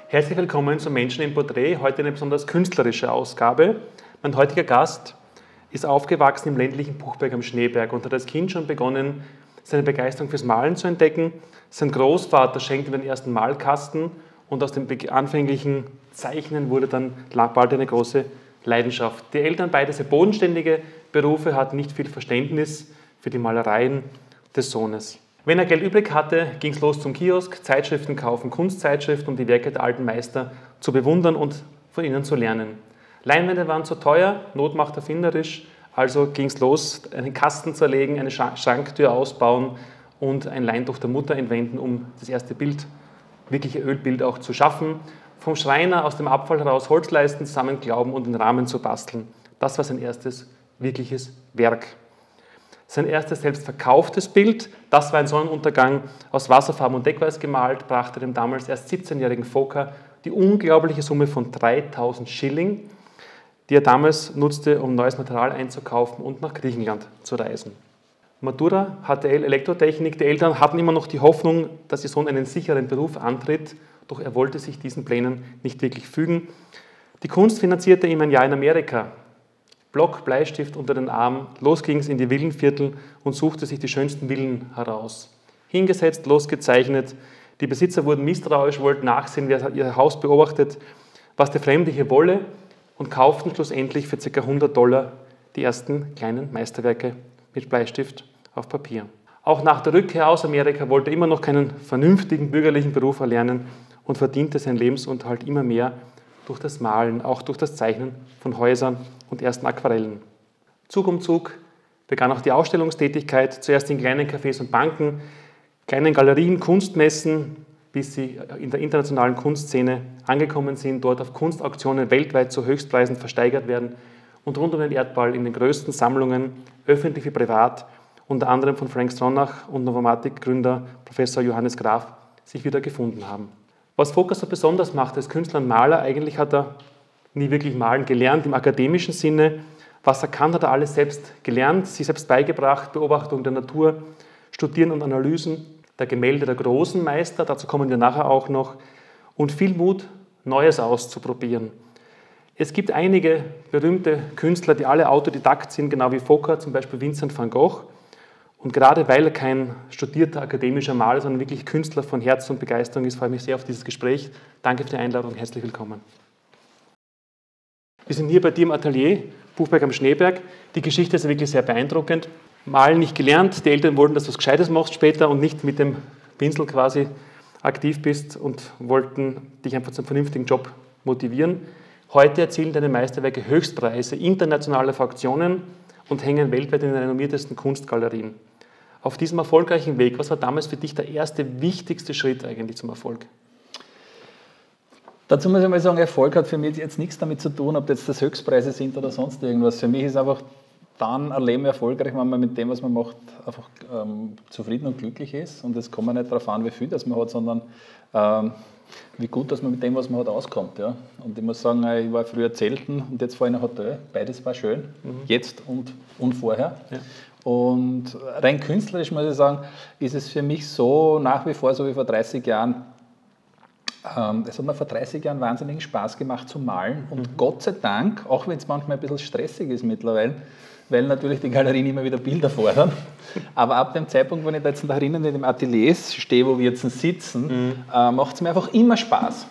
Herzlich willkommen zu Menschen im Porträt, heute eine besonders künstlerische Ausgabe. Mein heutiger Gast ist aufgewachsen im ländlichen Buchberg am Schneeberg und hat als Kind schon begonnen, seine Begeisterung fürs Malen zu entdecken. Sein Großvater schenkte den ersten Malkasten und aus dem anfänglichen Zeichnen wurde dann bald eine große Leidenschaft. Die Eltern, beide sehr bodenständige Berufe, hatten nicht viel Verständnis für die Malereien des Sohnes. Wenn er Geld übrig hatte, ging es los zum Kiosk, Zeitschriften kaufen, Kunstzeitschriften, um die Werke der alten Meister zu bewundern und von ihnen zu lernen. Leinwände waren zu teuer, Not macht erfinderisch, also ging es los, einen Kasten zerlegen, eine Schranktür ausbauen und ein Leintuch der Mutter entwenden, um das erste Bild, wirkliche Ölbild auch zu schaffen. Vom Schreiner aus dem Abfall heraus Holzleisten zusammenklauben und den Rahmen zu basteln. Das war sein erstes wirkliches Werk. Sein erstes selbst verkauftes Bild, das war ein Sonnenuntergang aus Wasserfarben und Deckweiß gemalt, brachte dem damals erst 17-jährigen Fokker die unglaubliche Summe von 3000 Schilling, die er damals nutzte, um neues Material einzukaufen und nach Griechenland zu reisen. Matura, HTL, Elektrotechnik. Die Eltern hatten immer noch die Hoffnung, dass ihr Sohn einen sicheren Beruf antritt, doch er wollte sich diesen Plänen nicht wirklich fügen. Die Kunst finanzierte ihm ein Jahr in Amerika. Block, Bleistift unter den Arm, los ging es in die Villenviertel und suchte sich die schönsten Villen heraus. Hingesetzt, losgezeichnet, die Besitzer wurden misstrauisch, wollten nachsehen, wer ihr Haus beobachtet, was der Fremde hier wolle und kauften schlussendlich für ca. $100 die ersten kleinen Meisterwerke mit Bleistift auf Papier. Auch nach der Rückkehr aus Amerika wollte er immer noch keinen vernünftigen bürgerlichen Beruf erlernen und verdiente seinen Lebensunterhalt immer mehr durch das Malen, auch durch das Zeichnen von Häusern und ersten Aquarellen. Zug um Zug begann auch die Ausstellungstätigkeit, zuerst in kleinen Cafés und Banken, kleinen Galerien, Kunstmessen, bis sie in der internationalen Kunstszene angekommen sind, dort auf Kunstauktionen weltweit zu Höchstpreisen versteigert werden und rund um den Erdball in den größten Sammlungen, öffentlich wie privat, unter anderem von Frank Stronach und Novomatic-Gründer Professor Johannes Graf, sich wieder gefunden haben. Was Fokker so besonders macht als Künstler und Maler, eigentlich hat er nie wirklich malen gelernt im akademischen Sinne. Was er kann, hat er alles selbst gelernt, sich selbst beigebracht, Beobachtung der Natur, Studieren und Analysen der Gemälde der großen Meister, dazu kommen wir nachher auch noch, und viel Mut, Neues auszuprobieren. Es gibt einige berühmte Künstler, die alle Autodidakt sind, genau wie Fokker, zum Beispiel Vincent van Gogh. Und gerade weil er kein studierter akademischer Maler, sondern wirklich Künstler von Herz und Begeisterung ist, freue ich mich sehr auf dieses Gespräch. Danke für die Einladung, herzlich willkommen. Wir sind hier bei dir im Atelier, Buchberg am Schneeberg. Die Geschichte ist wirklich sehr beeindruckend. Malen nicht gelernt, die Eltern wollten, dass du was Gescheites machst später und nicht mit dem Pinsel quasi aktiv bist und wollten dich einfach zum vernünftigen Job motivieren. Heute erzielen deine Meisterwerke Höchstpreise internationaler Fraktionen und hängen weltweit in den renommiertesten Kunstgalerien. Auf diesem erfolgreichen Weg, was war damals für dich der erste, wichtigste Schritt eigentlich zum Erfolg? Dazu muss ich mal sagen, Erfolg hat für mich jetzt nichts damit zu tun, ob jetzt das Höchstpreise sind oder sonst irgendwas. Für mich ist einfach dann ein Leben erfolgreich, wenn man mit dem, was man macht, einfach zufrieden und glücklich ist. Und es kommt nicht darauf an, wie viel das man hat, sondern wie gut dass man mit dem, was man hat, auskommt. Ja? Und ich muss sagen, ich war früher Zelten und jetzt fahre ich in ein Hotel. Beides war schön, jetzt und vorher. Ja. Und rein künstlerisch muss ich sagen, ist es für mich so nach wie vor, so wie vor 30 Jahren, es hat mir vor 30 Jahren wahnsinnigen Spaß gemacht zu malen und Gott sei Dank, auch wenn es manchmal ein bisschen stressig ist mittlerweile, weil natürlich die Galerien immer wieder Bilder fordern, aber ab dem Zeitpunkt, wenn ich da jetzt da drinnen in dem Atelier stehe, wo wir jetzt sitzen, macht es mir einfach immer Spaß.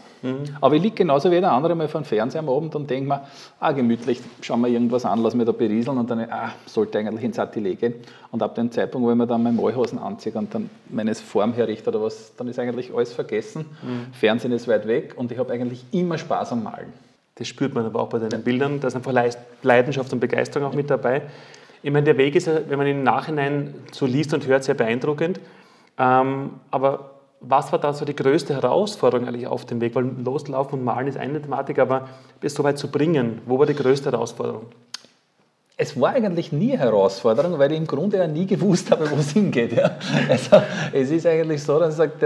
Aber ich liege genauso wie jeder andere mal vor dem Fernseher am Abend und denke mir, gemütlich, schauen wir irgendwas an, lass mich da berieseln und dann, sollte eigentlich ins Atelier gehen. Und ab dem Zeitpunkt, wo ich mir dann meine Malhosen anziehe und dann meine Form herrichte oder was, dann ist eigentlich alles vergessen. Fernsehen ist weit weg und ich habe eigentlich immer Spaß am Malen. Das spürt man aber auch bei deinen Bildern, da ist einfach Leidenschaft und Begeisterung auch mit dabei. Ich meine, der Weg ist ja, wenn man ihn im Nachhinein so liest und hört, sehr beeindruckend. Aber was war da so die größte Herausforderung eigentlich auf dem Weg? Weil Loslaufen und Malen ist eine Thematik, aber es so weit zu bringen, wo war die größte Herausforderung? Es war eigentlich nie eine Herausforderung, weil ich im Grunde ja nie gewusst habe, wo es hingeht. Ja. Also, es ist eigentlich so, dass sagt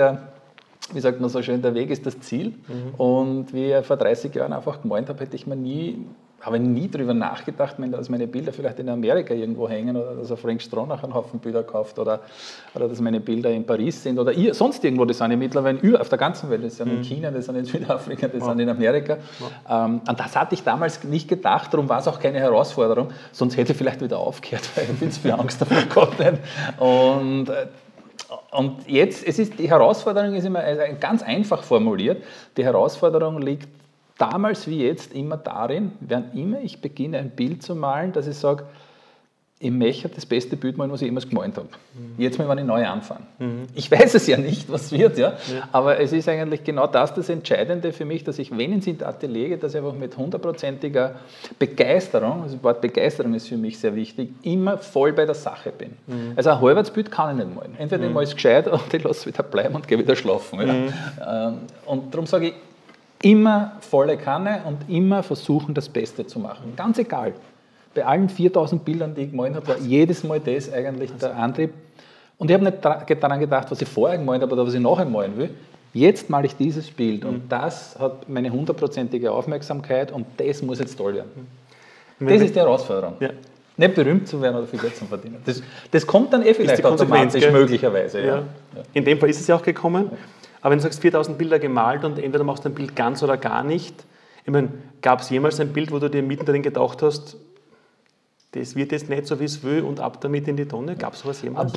wie sagt man so schön, der Weg ist das Ziel. Und wie ich vor 30 Jahren einfach gemalt habe, hätte ich mir nie habe ich nie darüber nachgedacht, dass meine Bilder vielleicht in Amerika irgendwo hängen oder dass Frank Stronach einen Haufen Bilder kauft oder dass meine Bilder in Paris sind oder sonst irgendwo. Das sind ja mittlerweile auf der ganzen Welt. Das sind in China, das sind in Südafrika, das sind in Amerika. An das hatte ich damals nicht gedacht, darum war es auch keine Herausforderung. Sonst hätte ich vielleicht wieder aufgehört, weil ich bin zu viel Angst davor gehabt. Und jetzt, die Herausforderung ist immer ganz einfach formuliert. Die Herausforderung liegt damals wie jetzt immer darin, wann immer ich beginne, ein Bild zu malen, dass ich sage, ich möchte das beste Bild malen, was ich immer gemalt habe. Jetzt mal, wenn ich neu anfange. Ich weiß es ja nicht, was wird, aber es ist eigentlich genau das Entscheidende für mich, dass ich, wenn ich es in die Atelier lege, dass ich einfach mit 100%iger Begeisterung, also das Wort Begeisterung ist für mich sehr wichtig, immer voll bei der Sache bin. Also ein halbes Bild kann ich nicht malen. Entweder ich male es gescheit oder ich lasse es wieder bleiben und gehe wieder schlafen. Und darum sage ich, immer volle Kanne und immer versuchen, das Beste zu machen. Ganz egal. Bei allen 4000 Bildern, die ich gemalt habe, war jedes Mal das eigentlich der Antrieb. Und ich habe nicht daran gedacht, was ich vorher gemalt habe oder was ich nachher malen will. Jetzt male ich dieses Bild und das hat meine 100%ige Aufmerksamkeit und das muss jetzt toll werden. Das ist die Herausforderung. Ja. Nicht berühmt zu werden oder viel Geld zu verdienen. Das kommt dann vielleicht automatisch, möglicherweise. Ja. In dem Fall ist es ja auch gekommen. Aber wenn du sagst, 4000 Bilder gemalt und entweder machst du ein Bild ganz oder gar nicht, ich meine, gab es jemals ein Bild, wo du dir mittendrin gedacht hast, das wird jetzt nicht so, wie es will und ab damit in die Tonne? Gab es sowas jemals?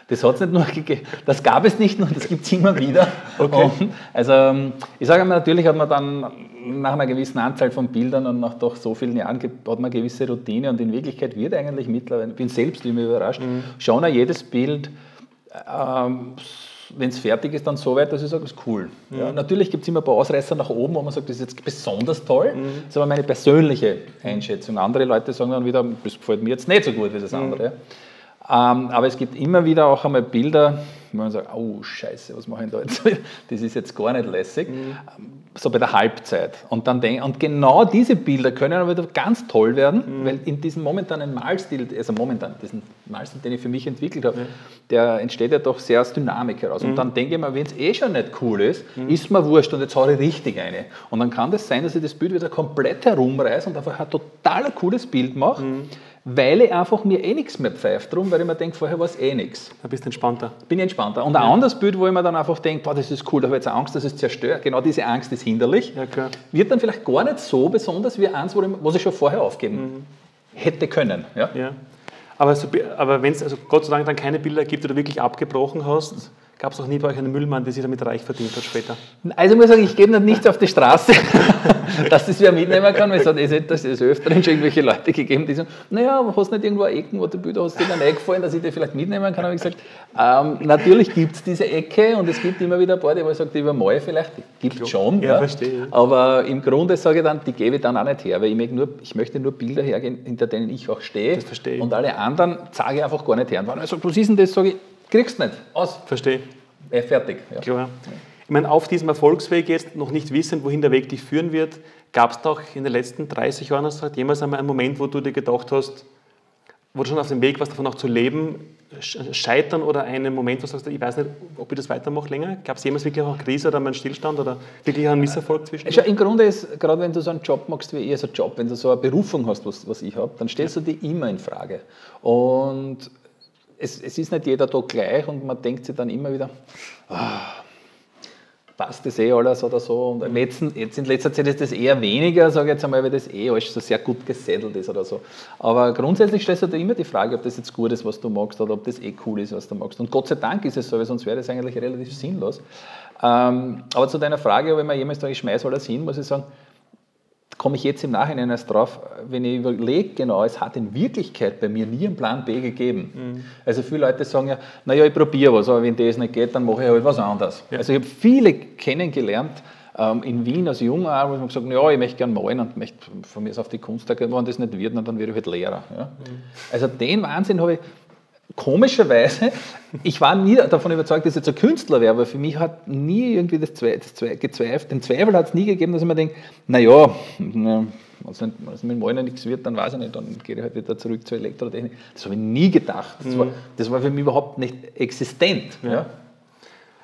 Das hat es nicht nur gegeben, das gab es nicht nur, das gibt es immer wieder. Okay. Also ich sage mal, natürlich hat man dann nach einer gewissen Anzahl von Bildern und nach doch so vielen Jahren hat man eine gewisse Routine und in Wirklichkeit wird eigentlich mittlerweile, ich bin selbst immer überrascht, schon jedes Bild wenn es fertig ist, dann so weit, dass ich sage, das ist cool. Ja, natürlich gibt es immer ein paar Ausreißer nach oben, wo man sagt, das ist jetzt besonders toll. Das ist aber meine persönliche Einschätzung. Andere Leute sagen dann wieder, das gefällt mir jetzt nicht so gut wie das andere. Aber es gibt immer wieder auch einmal Bilder, wo man sagt, oh Scheiße, was mache ich da jetzt? Das ist jetzt gar nicht lässig. So bei der Halbzeit. Und genau diese Bilder können aber wieder ganz toll werden, weil in diesem momentanen Malstil, diesen Malstil, den ich für mich entwickelt habe, der entsteht ja doch sehr aus Dynamik heraus. Und dann denke ich mir, wenn es schon nicht cool ist, ist mir wurscht und jetzt haue ich richtig eine. Und dann kann das sein, dass ich das Bild wieder komplett herumreiße und einfach ein total cooles Bild mache, weil ich einfach mir nichts mehr pfeift drum, weil ich mir denke, vorher war es nichts. Da bist du entspannter. Bin ich entspannter. Und ein anderes Bild, wo ich mir dann einfach denke, boah, das ist cool, da habe ich jetzt Angst, dass es zerstört. Genau diese Angst ist hinderlich. Ja, klar. Wird dann vielleicht gar nicht so besonders wie eins, was ich schon vorher aufgeben hätte können. Ja? Ja. Aber wenn es also Gott sei Dank dann keine Bilder gibt, die du wirklich abgebrochen hast, gab es auch nie bei euch einen Müllmann, der sich damit reich verdient hat später? Also ich muss sagen, ich gebe noch nichts auf die Straße, dass das wer mitnehmen kann, weil es hat das öfteren schon irgendwelche Leute gegeben, die sagen, naja, aber hast du nicht irgendwo Ecken, wo die Bilder hast dir dann eingefallen, dass ich die vielleicht mitnehmen kann? Habe ich gesagt, natürlich gibt es diese Ecke und es gibt immer wieder ein paar, die sagen, die übermal vielleicht, gibt es schon. Ja, verstehe. Aber im Grunde sage ich dann, die gebe ich dann auch nicht her, weil ich möchte nur Bilder hergeben, hinter denen ich auch stehe. Das verstehe ich. Und alle anderen sage ich einfach gar nicht her. Und wenn er sagt, was ist denn das, sage ich, kriegst du nicht. Aus. Verstehe. Fertig. Ja. Klar. Ich meine, auf diesem Erfolgsweg jetzt, noch nicht wissend, wohin der Weg dich führen wird, gab es doch in den letzten 30 Jahren jemals einmal einen Moment, wo du dir gedacht hast, wo du schon auf dem Weg warst, davon auch zu leben, scheitern oder einen Moment, wo du sagst, ich weiß nicht, ob ich das weitermache länger? Gab es jemals wirklich auch eine Krise oder einen Stillstand oder wirklich einen Misserfolg zwischen? Im Grunde ist, gerade wenn du so einen Job machst wie ich, also Job, wenn du so eine Berufung hast, was ich habe, dann stellst du die immer in Frage. Und es ist nicht jeder Tag gleich und man denkt sich dann immer wieder, passt das alles oder so. Und jetzt in letzter Zeit ist das eher weniger, sage ich jetzt einmal, weil das alles so sehr gut gesettelt ist oder so. Aber grundsätzlich stellst du dir immer die Frage, ob das jetzt gut ist, was du magst oder ob das cool ist, was du magst. Und Gott sei Dank ist es so, weil sonst wäre das eigentlich relativ sinnlos. Aber zu deiner Frage, ob ich mir jemals sage, ich schmeiße alles hin, muss ich sagen, komme ich jetzt im Nachhinein erst drauf, wenn ich überlege, genau, es hat in Wirklichkeit bei mir nie einen Plan B gegeben. Also viele Leute sagen ja, naja, ich probiere was, aber wenn das nicht geht, dann mache ich halt was anderes. Ja. Also ich habe viele kennengelernt, in Wien als Junger, wo man gesagt hat, ja, ich möchte gerne malen und möchte von mir aus auf die Kunsttage, wenn das nicht wird, dann werde ich halt Lehrer. Ja. Also den Wahnsinn habe ich komischerweise, ich war nie davon überzeugt, dass ich jetzt ein Künstler wäre, aber für mich hat nie irgendwie den Zweifel hat es nie gegeben, dass ich mir denke, naja, wenn es mit dem Malen nichts wird, dann weiß ich nicht, dann gehe ich halt wieder zurück zur Elektrotechnik. Das habe ich nie gedacht. Das war für mich überhaupt nicht existent. Ja.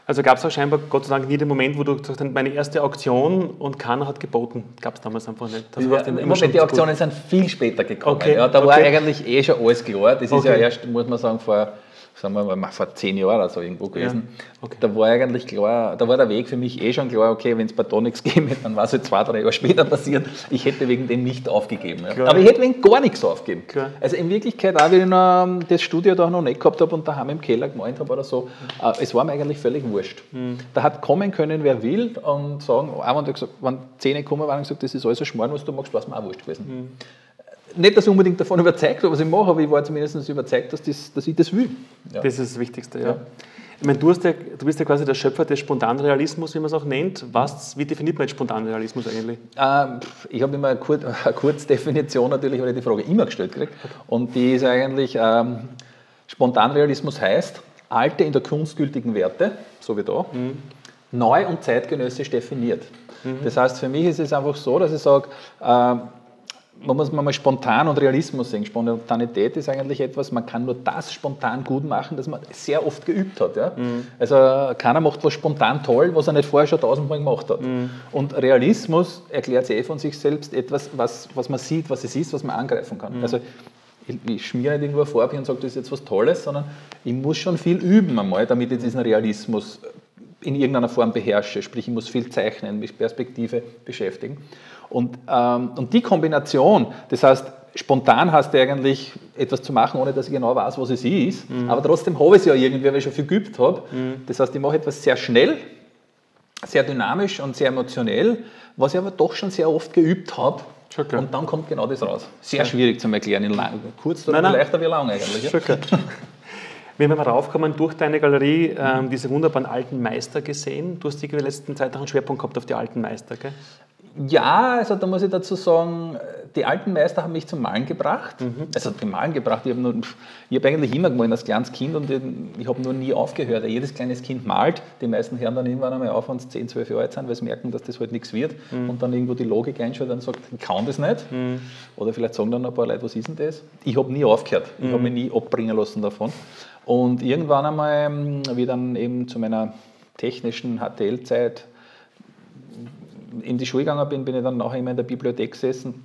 Also gab es auch scheinbar, Gott sei Dank, nie den Moment, wo du gesagt hast, meine erste Auktion und keiner hat geboten. Gab es damals einfach nicht. Die Auktionen sind viel später gekommen. Okay. Ja, da war eigentlich schon alles klar. Das ist ja erst, muss man sagen, vor 10 Jahren oder so irgendwo gewesen. Ja. Okay. Da war eigentlich klar, da war der Weg für mich schon klar, okay, wenn es bei da nichts gegeben hätte, dann war es halt 2-3 Jahre später passiert. Ich hätte wegen dem nicht aufgegeben. Ja. Aber ich hätte wegen gar nichts aufgegeben. Klar. Also in Wirklichkeit, auch wenn ich noch das Studio da noch nicht gehabt habe und daheim im Keller gemalt habe oder so, es war mir eigentlich völlig wurscht. Da hat kommen können, wer will und sagen, einmal gesagt, wenn 10 gekommen waren und gesagt, das ist alles ein Schmarrn, was du machst, war es mir auch wurscht gewesen. Nicht, dass ich unbedingt davon überzeugt war, was ich mache, aber ich war zumindest überzeugt, dass ich das will. Ja. Das ist das Wichtigste, ja. Ich meine, du bist ja quasi der Schöpfer des Spontanrealismus, wie man es auch nennt. Wie definiert man jetzt Spontanrealismus eigentlich? Ich habe immer eine Kurzdefinition natürlich, weil ich die Frage immer gestellt kriege. Und die ist eigentlich, Spontanrealismus heißt, alte in der Kunst gültigen Werte, so wie da, neu und zeitgenössisch definiert. Das heißt, für mich ist es einfach so, dass ich sage, man muss mal spontan und Realismus sehen. Spontanität ist eigentlich etwas, man kann nur das spontan gut machen, das man sehr oft geübt hat. Ja? Also keiner macht was spontan toll, was er nicht vorher schon 1000-mal gemacht hat. Und Realismus erklärt sich von sich selbst etwas, was man sieht, was es ist, was man angreifen kann. Also ich schmiere nicht irgendwo eine Farbe und sage, das ist jetzt was Tolles, sondern ich muss schon viel üben einmal, damit ich diesen Realismus in irgendeiner Form beherrsche. Sprich, ich muss viel zeichnen, mich Perspektive beschäftigen. Und die Kombination, das heißt, spontan heißt ja eigentlich etwas zu machen, ohne dass ich genau weiß, was es ist, aber trotzdem habe ich es ja irgendwie, weil ich schon viel geübt habe. Das heißt, ich mache etwas sehr schnell, sehr dynamisch und sehr emotionell, was ich aber doch schon sehr oft geübt habe. Und dann kommt genau das raus. Sehr schwierig zu erklären, kurz oder leichter wie lang eigentlich. Ja? Wir haben raufgekommen durch deine Galerie diese wunderbaren alten Meister gesehen. Du hast in der letzten Zeit auch einen Schwerpunkt gehabt auf die alten Meister, gell? Ja, also da muss ich dazu sagen, die alten Meister haben mich zum Malen gebracht. Also zum Malen gebracht, ich habe eigentlich immer gemalt als kleines Kind und ich habe nur nie aufgehört. Jedes kleines Kind malt, die meisten hören dann irgendwann einmal auf, wenn sie 10, 12 Jahre alt sind, weil sie merken, dass das halt nichts wird und dann irgendwo die Logik einschaltet und sagt, ich kann das nicht. Oder vielleicht sagen dann ein paar Leute, was ist denn das? Ich habe nie aufgehört, ich habe mich nie abbringen lassen davon. Und irgendwann einmal, wie ich dann eben zu meiner technischen HTL-Zeit in die Schule gegangen bin, bin ich dann nachher immer in der Bibliothek gesessen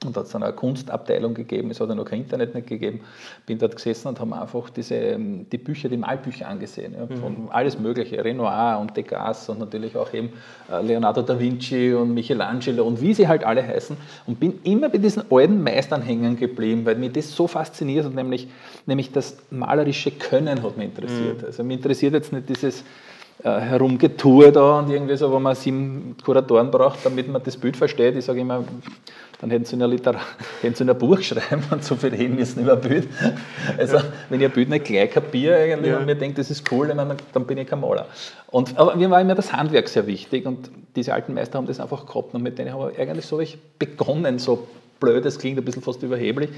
und da hat es dann eine Kunstabteilung gegeben, es hat ja noch kein Internet nicht gegeben, bin dort gesessen und habe einfach die Bücher, die Malbücher angesehen, ja, von alles mögliche, Renoir und Degas und natürlich auch eben Leonardo da Vinci und Michelangelo und wie sie halt alle heißen und bin immer bei diesen alten Meistern hängen geblieben, weil mich das so fasziniert hat, nämlich das malerische Können hat mich interessiert. Also mich interessiert jetzt nicht dieses Herumgetue da und irgendwie so, wo man 7 Kuratoren braucht, damit man das Bild versteht. Ich sage immer, dann hätten sie in ein Buch schreiben und so viel reden müssen über ein Bild. Also, wenn ich ein Bild nicht gleich kapiere eigentlich und mir denke, das ist cool, dann bin ich kein Maler. Aber mir war immer das Handwerk sehr wichtig und diese alten Meister haben das einfach gehabt und mit denen habe ich eigentlich so begonnen, so blöd, das klingt ein bisschen fast überheblich,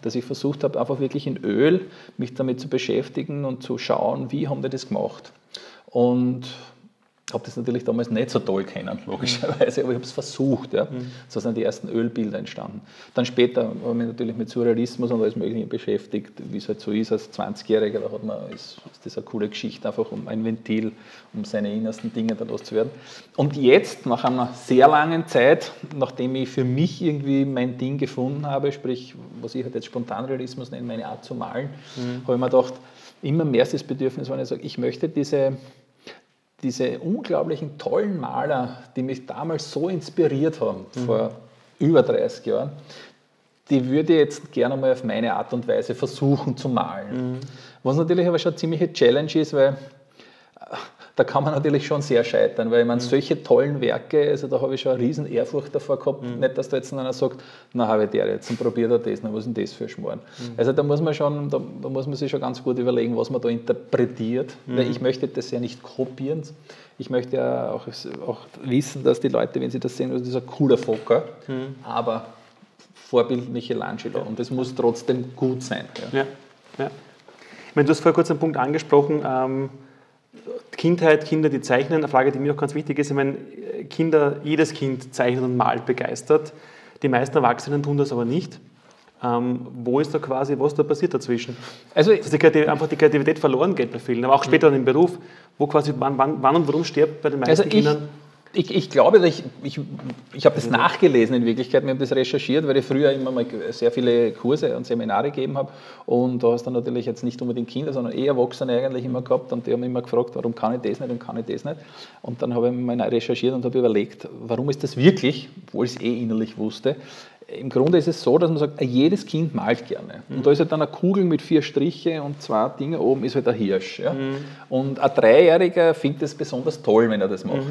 dass ich versucht habe, einfach wirklich in Öl mich damit zu beschäftigen und zu schauen, wie haben die das gemacht. Und habe das natürlich damals nicht so toll kennen, logischerweise, aber ich habe es versucht. Ja. So sind die ersten Ölbilder entstanden. Dann später habe ich mich natürlich mit Surrealismus und alles Mögliche beschäftigt, wie es halt so ist als 20-Jähriger, ist das eine coole Geschichte, einfach um ein Ventil, um seine innersten Dinge da loszuwerden. Und jetzt, nach einer sehr langen Zeit, nachdem ich für mich irgendwie mein Ding gefunden habe, sprich, was ich halt jetzt Spontanrealismus nenne, meine Art zu malen, habe ich mir gedacht, immer mehr ist das Bedürfnis, wenn ich sage, ich möchte diese unglaublichen tollen Maler, die mich damals so inspiriert haben, vor über 30 Jahren, die würde ich jetzt gerne mal auf meine Art und Weise versuchen zu malen. Was natürlich aber schon eine ziemliche Challenge ist, weil da kann man natürlich schon sehr scheitern, weil ich meine, solche tollen Werke, also da habe ich schon eine riesen Ehrfurcht davor gehabt, nicht, dass da jetzt einer sagt, na habe ich der jetzt und probiert er das, na was ist denn das für ein Schmarrn? Also da muss man sich schon ganz gut überlegen, was man da interpretiert, weil ich möchte das ja nicht kopieren, ich möchte ja auch wissen, dass die Leute, wenn sie das sehen, das ist ein cooler Fokker, aber Vorbild Michelangelo und das muss trotzdem gut sein. Ja. Ich meine, du hast vorher kurz einen Punkt angesprochen, Kindheit, Kinder, die zeichnen, eine Frage, die mir auch ganz wichtig ist. Ich meine, jedes Kind zeichnet und malt begeistert. Die meisten Erwachsenen tun das aber nicht. Wo ist da quasi, was da passiert dazwischen? Also, dass einfach die Kreativität verloren geht bei vielen, aber auch später dann im Beruf, wo quasi wann und warum stirbt bei den meisten Kindern? Ich glaube, ich habe das nachgelesen in Wirklichkeit, wir haben das recherchiert, weil ich früher immer mal sehr viele Kurse und Seminare gegeben habe und da hast du natürlich jetzt nicht unbedingt Kinder, sondern eher Erwachsene eigentlich immer gehabt und die haben immer gefragt, warum kann ich das nicht und kann ich das nicht, und dann habe ich mal recherchiert und habe überlegt, warum ist das wirklich, obwohl ich es innerlich wusste. Im Grunde ist es so, dass man sagt, jedes Kind malt gerne. Und da ist halt dann eine Kugel mit 4 Striche und 2 Dinge oben ist halt ein Hirsch. Ja? Und ein Dreijähriger findet es besonders toll, wenn er das macht.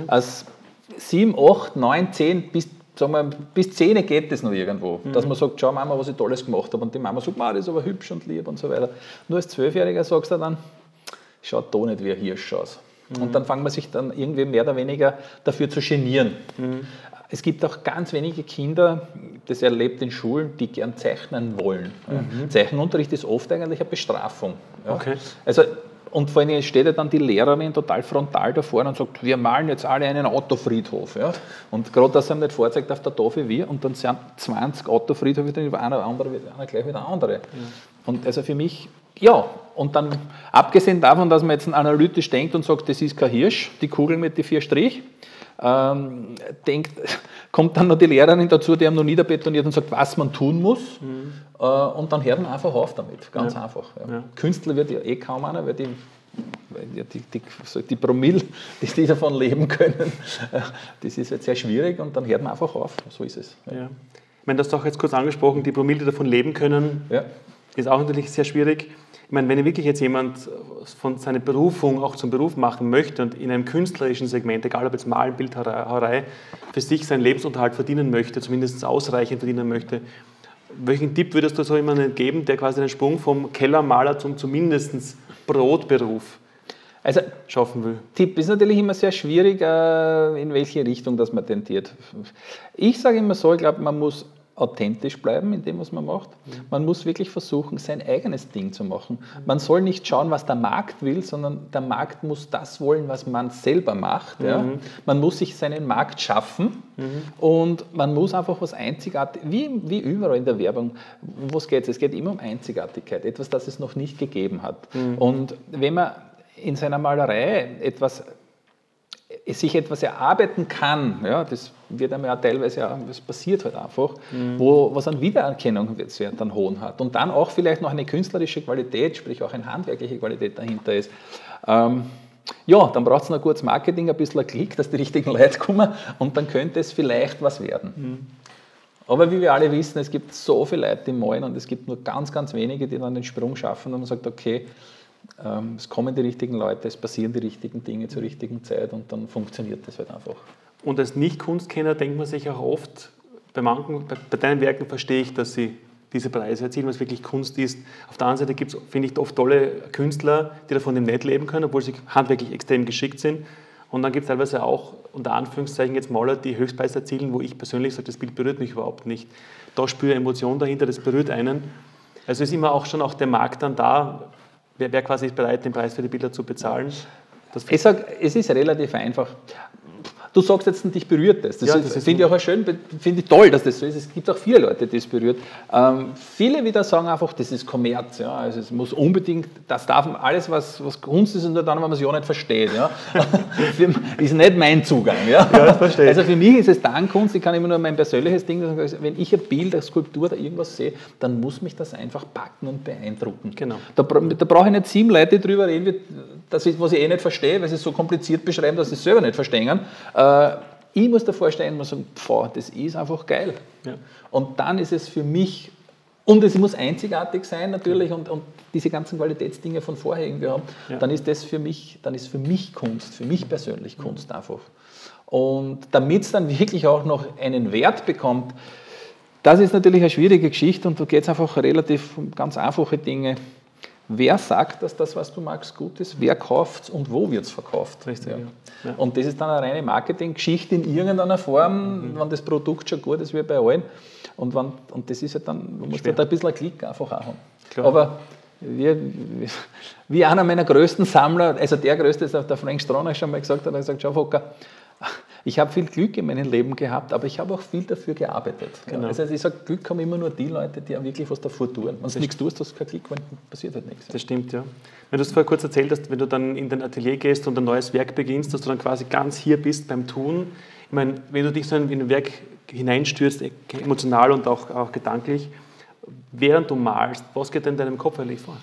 Als 7, 8, 9, 10 bis 10 geht das noch irgendwo. Dass man sagt, schau Mama, was ich Tolles gemacht habe. Und die Mama sagt, das ist aber hübsch und lieb und so weiter. Nur als 12-Jähriger sagst du dann, schaut da nicht wie ein Hirsch aus. Und dann fängt man sich dann irgendwie mehr oder weniger dafür zu genieren. Es gibt auch ganz wenige Kinder, das erlebt in Schulen, die gern zeichnen wollen. Zeichenunterricht ist oft eigentlich eine Bestrafung. Ja. Okay. Also, und vor allem steht ja dann die Lehrerin total frontal davor und sagt, wir malen jetzt alle einen Autofriedhof. Ja. Und gerade das haben nicht vorgezeigt auf der Tafel wie, und dann sind 20 Autofriedhöfe, dann über einer gleich wie der andere. Ja. Und also für mich, ja, und dann abgesehen davon, dass man jetzt analytisch denkt und sagt, das ist kein Hirsch, die Kugel mit den 4 Strich, kommt dann noch die Lehrerin dazu, die haben noch niederbetoniert und sagt, was man tun muss. Und dann hört man einfach auf damit, ganz einfach. Ja. Ja. Künstler wird ja kaum einer, weil die Promille, die davon leben können, das ist jetzt sehr schwierig und dann hört man einfach auf. So ist es. Ja. Ja. Ich meine, das hast du auch jetzt kurz angesprochen, die Promille, die davon leben können, ist auch natürlich sehr schwierig. Ich meine, wenn wirklich jetzt jemand von seiner Berufung auch zum Beruf machen möchte und in einem künstlerischen Segment, egal ob jetzt Malen, Bildhauerei, für sich seinen Lebensunterhalt verdienen möchte, zumindest ausreichend verdienen möchte, welchen Tipp würdest du so jemandem geben, der quasi den Sprung vom Kellermaler zum zumindest Brotberuf schaffen will? Tipp ist natürlich immer sehr schwierig, in welche Richtung das man tendiert. Ich sage immer so, ich glaube, man muss authentisch bleiben in dem, was man macht. Man muss wirklich versuchen, sein eigenes Ding zu machen. Man soll nicht schauen, was der Markt will, sondern der Markt muss das wollen, was man selber macht. Ja? Man muss sich seinen Markt schaffen und man muss einfach was Einzigartiges, wie überall in der Werbung, um was geht es? Es geht immer um Einzigartigkeit, etwas, das es noch nicht gegeben hat. Und wenn man in seiner Malerei sich etwas erarbeiten kann, ja, das wird einem ja teilweise auch, das passiert halt einfach, was an Wiedererkennungswert dann hohen hat und dann auch vielleicht noch eine künstlerische Qualität, sprich auch eine handwerkliche Qualität dahinter ist. Dann braucht es noch gutes Marketing, ein bisschen ein Klick, dass die richtigen Leute kommen und dann könnte es vielleicht was werden. Aber wie wir alle wissen, es gibt so viele Leute, die malen und es gibt nur ganz, ganz wenige, die dann den Sprung schaffen und man sagt, okay, es kommen die richtigen Leute, es passieren die richtigen Dinge zur richtigen Zeit und dann funktioniert das halt einfach. Und als Nicht-Kunstkenner denkt man sich auch oft, bei deinen Werken verstehe ich, dass sie diese Preise erzielen, was wirklich Kunst ist. Auf der anderen Seite gibt es, finde ich, oft tolle Künstler, die davon nicht leben können, obwohl sie handwerklich extrem geschickt sind. Und dann gibt es teilweise auch, unter Anführungszeichen, jetzt Maler, die Höchstpreise erzielen, wo ich persönlich sage, das Bild berührt mich überhaupt nicht. Da spüre ich Emotion dahinter, das berührt einen. Also ist immer auch schon der Markt dann da. Wer quasi ist bereit, den Preis für die Bilder zu bezahlen? Ich sage, es ist relativ einfach. Du sagst jetzt, dich berührt das. Das finde ich auch schön, finde ich toll, dass das so ist. Es gibt auch viele Leute, die es berührt. Viele wieder sagen einfach, das ist Kommerz. Ja? Also es muss unbedingt, das darf alles, was Kunst ist, und dann, wenn man es ja nicht versteht. Ja? Ist nicht mein Zugang. Ja? Ja, das verstehe ich. Also für mich ist es dann Kunst, ich kann immer nur mein persönliches Ding sagen, wenn ich ein Bild, eine Skulptur oder irgendwas sehe, dann muss mich das einfach packen und beeindrucken. Genau. Da brauche ich nicht 7 Leute drüber reden, was ich nicht verstehe, weil sie es so kompliziert beschreiben, dass sie es selber nicht verstehen. Ich muss davor stehen und sagen, das ist einfach geil. Ja. Und dann ist es für mich, und es muss einzigartig sein natürlich und diese ganzen Qualitätsdinge von vorher irgendwie haben, dann ist für mich Kunst, für mich persönlich Kunst einfach. Und damit es dann wirklich auch noch einen Wert bekommt, das ist natürlich eine schwierige Geschichte und da geht es einfach relativ um ganz einfache Dinge. Wer sagt, dass das, was du magst, gut ist? Wer kauft es und wo wird es verkauft? Richtig, ja. Und das ist dann eine reine Marketinggeschichte in irgendeiner Form, wenn das Produkt schon gut ist, wie bei allen. Und das ist ja dann, man muss da ein bisschen einen Klick einfach auch haben. Klar. Aber wie einer meiner größten Sammler, also der größte, der Frank Stronach schon mal gesagt hat, er hat gesagt, schau Fokker, Ich habe viel Glück in meinem Leben gehabt, aber ich habe auch viel dafür gearbeitet. Genau. Also ich sage, Glück haben immer nur die Leute, die auch wirklich was davor tun. Wenn du nichts tust, hast du kein Glück, passiert halt nichts. Das stimmt, ja. Wenn du es vorher kurz erzählt hast, wenn du dann in dein Atelier gehst und ein neues Werk beginnst, dass du dann quasi ganz hier bist beim Tun. Ich meine, wenn du dich so in ein Werk hineinstürzt, emotional und auch gedanklich, während du malst, was geht denn in deinem Kopf eigentlich vor?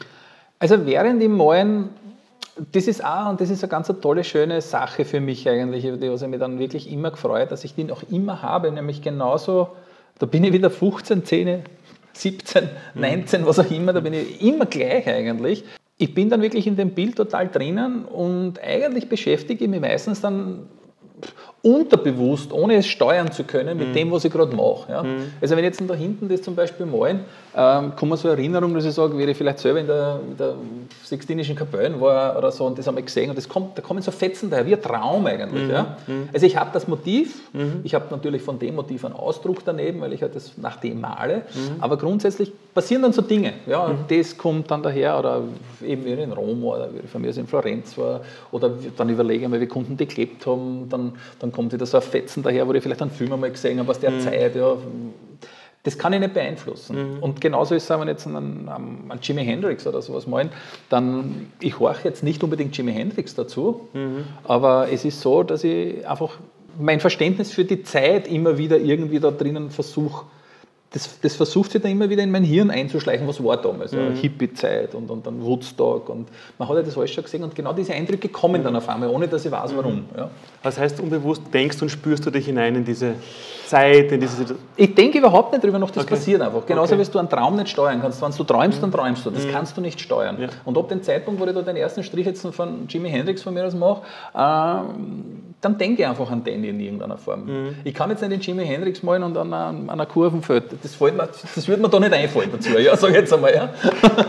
Also während im Malen, das ist eine ganz tolle, schöne Sache für mich eigentlich, über die was ich mich dann wirklich immer gefreut, dass ich die noch immer habe, nämlich genauso, da bin ich wieder 15, 10, 17, 19, was auch immer, da bin ich immer gleich eigentlich. Ich bin dann wirklich in dem Bild total drinnen und eigentlich beschäftige ich mich meistens dann unterbewusst, ohne es steuern zu können, mit dem, was ich gerade mache. Ja? Also wenn jetzt da hinten das zum Beispiel malen, kommt mir so eine Erinnerung, dass ich sage, wie ich vielleicht selber in der Sixtinischen Kapelle war oder so und das einmal gesehen und da kommen so Fetzen daher, wie ein Traum eigentlich. Ja? Also ich habe das Motiv, ich habe natürlich von dem Motiv einen Ausdruck daneben, weil ich halt das nach dem male, aber grundsätzlich passieren dann so Dinge. Ja? Das kommt dann daher oder eben wie ich in Rom war oder wie von mir in Florenz war oder dann überlege ich mal, wie Kunden die geklebt haben, dann kommt wieder so ein Fetzen daher, wo ich vielleicht einen Film einmal gesehen habe aus der Zeit. Ja. Das kann ich nicht beeinflussen. Und genauso ist es, wenn wir jetzt an Jimi Hendrix oder sowas malen, dann, ich horche jetzt nicht unbedingt Jimi Hendrix dazu, aber es ist so, dass ich einfach mein Verständnis für die Zeit immer wieder irgendwie da drinnen versuche, das versucht sich dann immer wieder in mein Hirn einzuschleichen, was war damals, Hippie-Zeit und dann Woodstock und man hat ja das alles schon gesehen und genau diese Eindrücke kommen dann auf einmal, ohne dass ich weiß, warum. Ja. Das heißt, unbewusst denkst und spürst du dich hinein in diese Zeit, in diese Situation? Ich denke überhaupt nicht drüber nach, das passiert einfach. Genauso wie du einen Traum nicht steuern kannst. Wenn du träumst, dann träumst du. Das kannst du nicht steuern. Ja. Und ab dem Zeitpunkt, wo ich da den ersten Strich jetzt von Jimi Hendrix von mir aus mache, dann denke ich einfach an den in irgendeiner Form. Ich kann jetzt nicht den Jimi Hendrix malen und an einer Kurvenfeld. Das würde mir da nicht einfallen dazu, ja, sag ich jetzt einmal. Ja.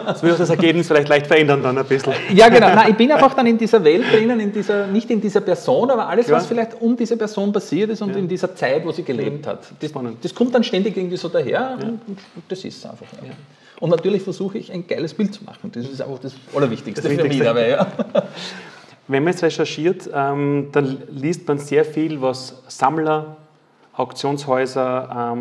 Das würde das Ergebnis vielleicht leicht verändern dann ein bisschen. Ja, genau. Nein, ich bin einfach dann in dieser Welt drinnen, nicht in dieser Person, aber alles, was vielleicht um diese Person passiert ist und in dieser Zeit, wo sie gelebt hat. Das kommt dann ständig irgendwie so daher und das ist es einfach. Ja. Und natürlich versuche ich, ein geiles Bild zu machen. Das ist einfach das Allerwichtigste für mich dabei. Ja. Wenn man jetzt recherchiert, dann liest man sehr viel, was Sammler, Auktionshäuser,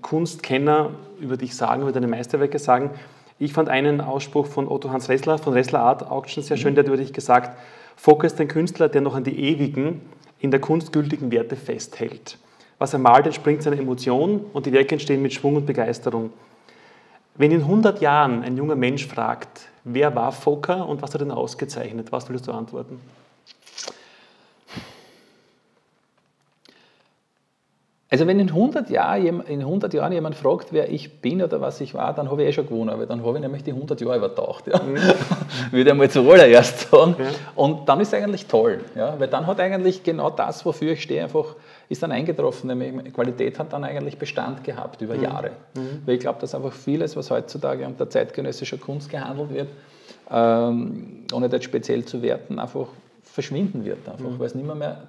Kunstkenner über dich sagen, über deine Meisterwerke sagen. Ich fand einen Ausspruch von Otto Hans Ressler, von Ressler Art Auction sehr schön, der hat über dich gesagt, Fokker ist ein Künstler, der noch an die ewigen, in der Kunst gültigen Werte festhält. Was er malt, entspringt seiner Emotion und die Werke entstehen mit Schwung und Begeisterung. Wenn in 100 Jahren ein junger Mensch fragt, wer war Fokker und was hat ihn ausgezeichnet, was würdest du antworten? Also wenn in 100 Jahren jemand fragt, wer ich bin oder was ich war, dann habe ich schon gewonnen, weil dann habe ich nämlich die 100 Jahre übertaucht. Ja. Würde ich einmal zuallererst sagen. Ja. Und dann ist es eigentlich toll, ja, weil dann hat eigentlich genau das, wofür ich stehe, einfach ist dann eingetroffen, nämlich Qualität hat dann eigentlich Bestand gehabt über Jahre. Weil ich glaube, dass einfach vieles, was heutzutage unter zeitgenössischer Kunst gehandelt wird, ohne das speziell zu werten, einfach verschwinden wird, einfach, weil es nicht mehr,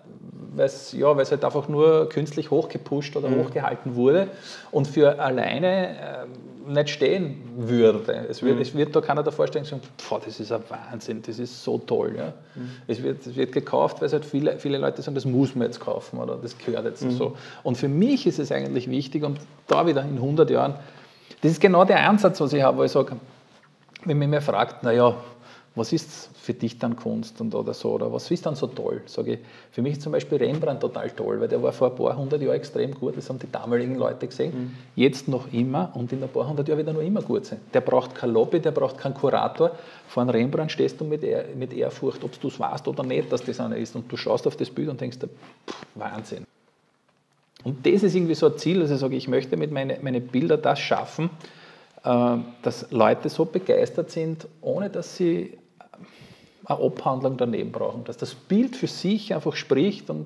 weil es halt einfach nur künstlich hochgepusht oder hochgehalten wurde und für alleine nicht stehen würde. Es wird da keiner davor stehen und sagen, das ist ein Wahnsinn, das ist so toll. Ja. Es wird gekauft, weil es halt viele Leute sagen, das muss man jetzt kaufen oder das gehört jetzt so. Und für mich ist es eigentlich wichtig und da wieder in 100 Jahren, das ist genau der Ansatz, was ich habe, wo ich sage, wenn man mir fragt, naja, was ist für dich dann Kunst oder so, oder was ist dann so toll? Sage ich, für mich ist zum Beispiel Rembrandt total toll, weil der war vor ein paar hundert Jahren extrem gut, das haben die damaligen Leute gesehen, jetzt noch immer und in ein paar hundert Jahren wird er noch immer gut sein. Der braucht kein Lobby, der braucht keinen Kurator. Vor einem Rembrandt stehst du mit Ehrfurcht, ob du es weißt oder nicht, dass das einer ist und du schaust auf das Bild und denkst, Wahnsinn. Und das ist irgendwie so ein Ziel, dass ich sage, ich möchte mit meinen Bildern das schaffen, dass Leute so begeistert sind, ohne dass sie eine Abhandlung daneben brauchen, dass das Bild für sich einfach spricht und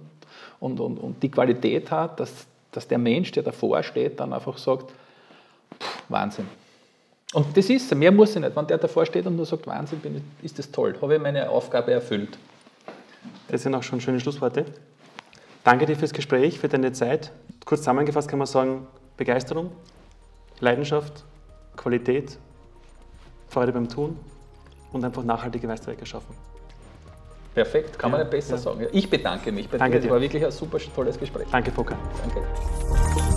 die Qualität hat, dass der Mensch, der davor steht, dann einfach sagt, Wahnsinn. Und das ist es, mehr muss ich nicht. Wenn der davor steht und nur sagt, Wahnsinn, ist das toll, habe ich meine Aufgabe erfüllt. Das sind auch schon schöne Schlussworte. Danke dir fürs Gespräch, für deine Zeit. Kurz zusammengefasst kann man sagen, Begeisterung, Leidenschaft, Qualität, Freude beim Tun und einfach nachhaltige Meisterwerke schaffen. Perfekt, kann man nicht besser sagen. Ich bedanke mich bei dir. Danke Das dir. war wirklich ein super tolles Gespräch. Danke, Volker. Danke.